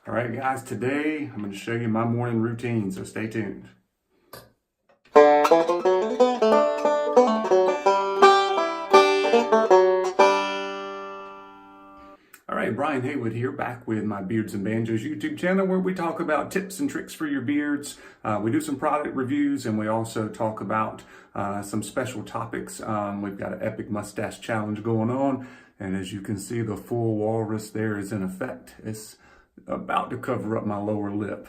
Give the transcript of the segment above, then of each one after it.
All right, guys, today I'm going to show you my morning routine, so stay tuned. All right, Brian Haywood here, back with my Beards and Banjos YouTube channel, where we talk about tips and tricks for your beards. We do some product reviews, and we also talk about some special topics. We've got an epic mustache challenge going on, and as you can see, the full walrus there is in effect. It's about to cover up my lower lip.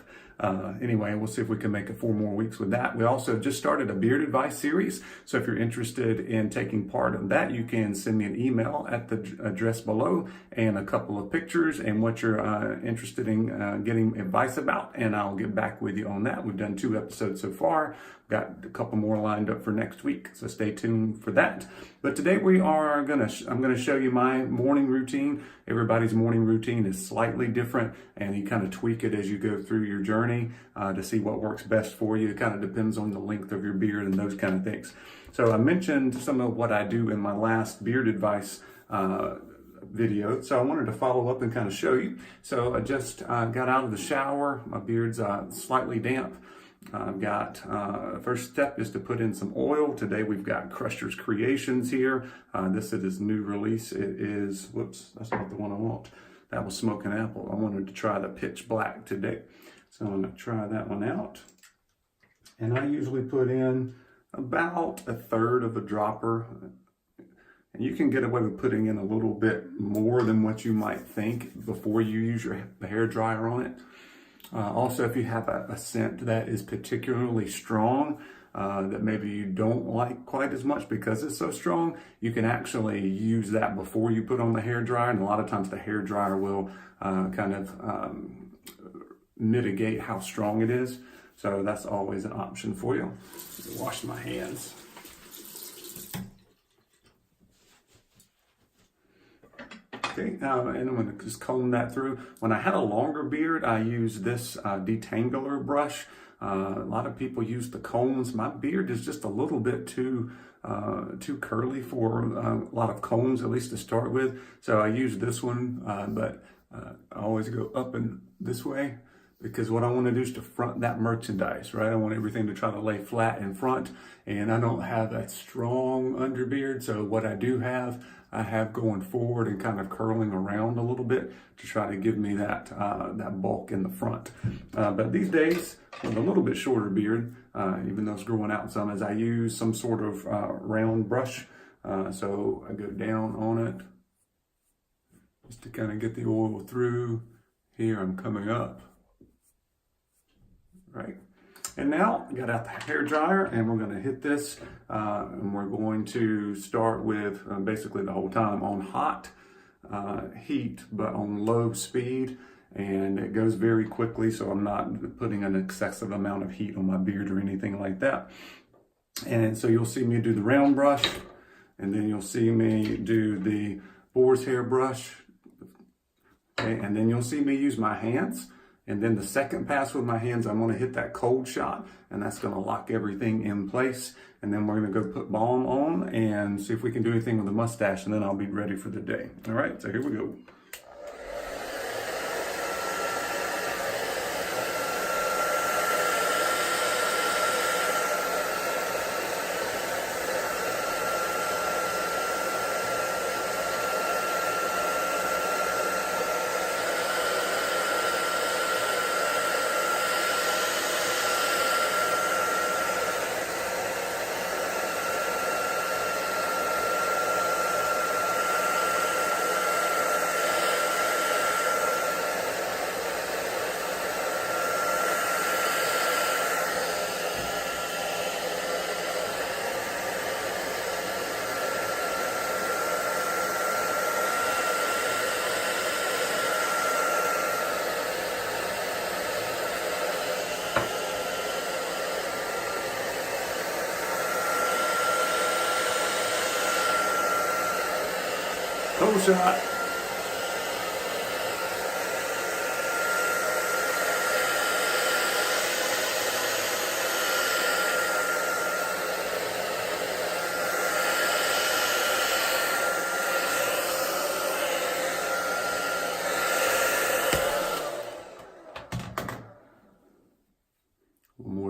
Anyway, we'll see if we can make it 4 more weeks with that. We also just started a beard advice series. So if you're interested in taking part in that, you can send me an email at the address below and a couple of pictures and what you're interested in getting advice about. And I'll get back with you on that. We've done 2 episodes so far. Got a couple more lined up for next week, so stay tuned for that. But today I'm gonna show you my morning routine. Everybody's morning routine is slightly different, and you kind of tweak it as you go through your journey to see what works best for you. It kind of depends on the length of your beard and those kind of things. So I mentioned some of what I do in my last beard advice video, so I wanted to follow up and kind of show you. So I just got out of the shower. My beard's slightly damp. I've got, first step is to put in some oil. Today we've got Crusher's Creations here. This is his new release. It is, whoops, that's not the one I want. That was Smoking Apple. I wanted to try the Pitch Black today. So I'm gonna try that one out. And I usually put in about 1/3 of a dropper. And you can get away with putting in a little bit more than what you might think before you use your hair dryer on it. Also, if you have a scent that is particularly strong, that maybe you don't like quite as much because it's so strong, you can actually use that before you put on the hair dryer. And a lot of times the hair dryer will kind of mitigate how strong it is. So that's always an option for you. Wash my hands. Okay, and I'm going to just comb that through. When I had a longer beard, I used this detangler brush. A lot of people use the combs. My beard is just a little bit too curly for a lot of combs, at least to start with. So I use this one, but I always go up and this way, because what I want to do is to front that merchandise, right? I want everything to try to lay flat in front, and I don't have that strong underbeard. So what I do have, I have going forward and kind of curling around a little bit to try to give me that that bulk in the front. But these days, with a little bit shorter beard, even though it's growing out some, as I use some sort of round brush. So I go down on it just to kind of get the oil through. Here I'm coming up. Right, and now I got out the hair dryer, and we're going to hit this, and we're going to start with basically the whole time on hot heat, but on low speed, and it goes very quickly, so I'm not putting an excessive amount of heat on my beard or anything like that. And so you'll see me do the round brush, and then you'll see me do the boar's hair brush, okay? And then you'll see me use my hands. And then the second pass with my hands, I'm going to hit that cold shot, and that's going to lock everything in place. And then we're going to go put balm on and see if we can do anything with the mustache, and then I'll be ready for the day. All right, so here we go. Cold shot.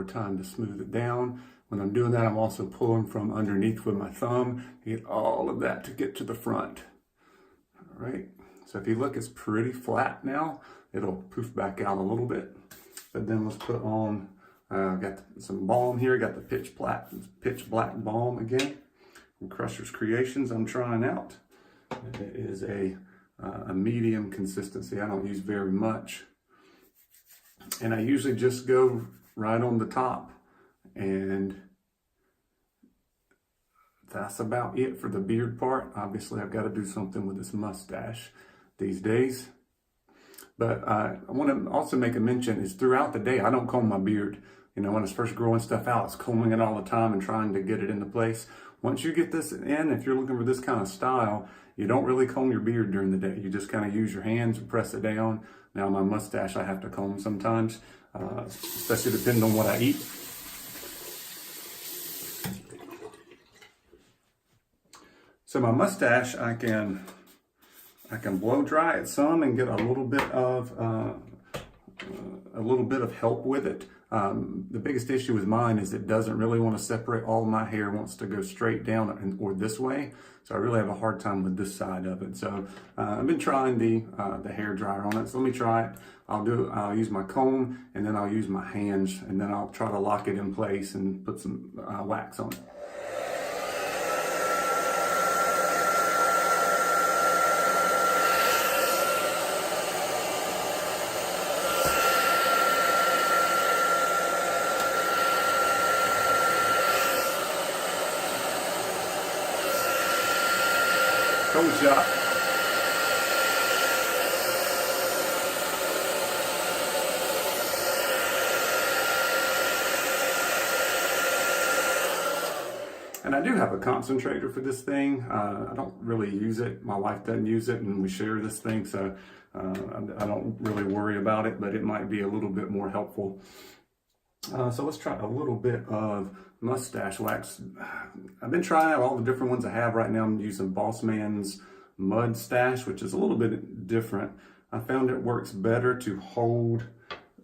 more time to smooth it down. When I'm doing that, I'm also pulling from underneath with my thumb to get all of that to get to the front. All right, so if you look, it's pretty flat now. It'll poof back out a little bit. But then let's put on, got some balm here. Got the pitch black balm again from Crusher's Creations I'm trying out. It is a medium consistency. I don't use very much. And I usually just go right on the top, and that's about it for the beard part. Obviously, I've got to do something with this mustache these days. But I want to also make a mention is throughout the day, I don't comb my beard. You know, when it's first growing stuff out, it's combing it all the time and trying to get it into place. Once you get this in, if you're looking for this kind of style, you don't really comb your beard during the day. You just kind of use your hands and press it down. Now my mustache, I have to comb sometimes, especially depending on what I eat. So my mustache, I can blow dry it some and get a little bit of help with it. The biggest issue with mine is it doesn't really want to separate. All my hair wants to go straight down or this way. So I really have a hard time with this side of it. So I've been trying the hair dryer on it. So let me try it. I'll use my comb, and then I'll use my hands, and then I'll try to lock it in place and put some wax on it. Cold shot. And I do have a concentrator for this thing. I don't really use it. My wife doesn't use it, and we share this thing, so I don't really worry about it, but it might be a little bit more helpful. So let's try a little bit of mustache wax. I've been trying out all the different ones I have right now. I'm using Boss Man's Mud Stash, which is a little bit different. I found it works better to hold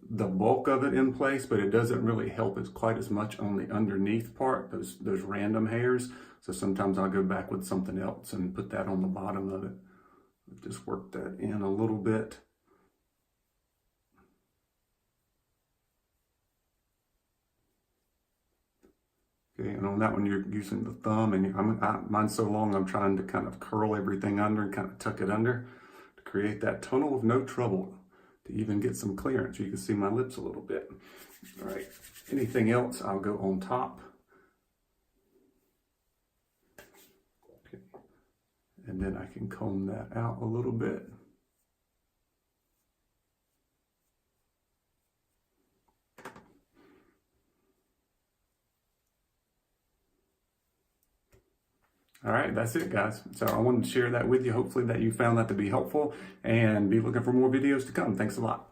the bulk of it in place, but it doesn't really help it quite as much on the underneath part, those random hairs. So sometimes I'll go back with something else and put that on the bottom of it. Just work that in a little bit. Okay, and on that one, you're using the thumb, and mine's so long, I'm trying to kind of curl everything under and kind of tuck it under to create that tunnel of no trouble, to even get some clearance. You can see my lips a little bit. All right, anything else, I'll go on top. Okay. And then I can comb that out a little bit. All right, that's it, guys. So I wanted to share that with you. Hopefully that you found that to be helpful, and be looking for more videos to come. Thanks a lot.